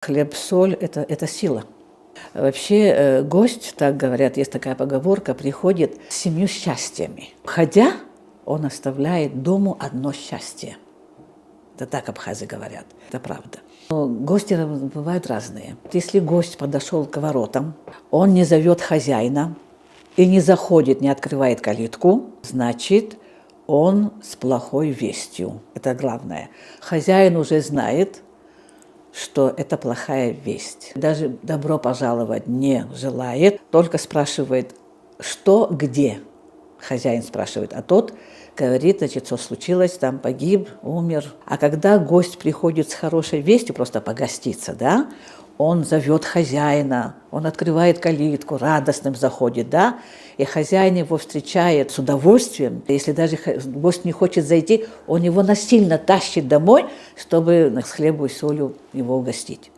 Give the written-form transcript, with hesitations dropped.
Хлеб, соль – это сила. Вообще гость, так говорят, есть такая поговорка, приходит с 7 счастьями. Входя, он оставляет дому одно счастье. Это так абхазы говорят, это правда. Но гости бывают разные. Если гость подошел к воротам, он не зовет хозяина и не заходит, не открывает калитку, значит, он с плохой вестью. Это главное. Хозяин уже знает, что это плохая весть. Даже добро пожаловать не желает, только спрашивает, что, где. Хозяин спрашивает, а тот говорит, значит, что случилось, там погиб, умер. А когда гость приходит с хорошей вестью, просто погоститься, да, он зовет хозяина, он открывает калитку, радостным заходит, да, и хозяин его встречает с удовольствием. Если даже гость не хочет зайти, он его насильно тащит домой, чтобы с хлебом и солью его угостить.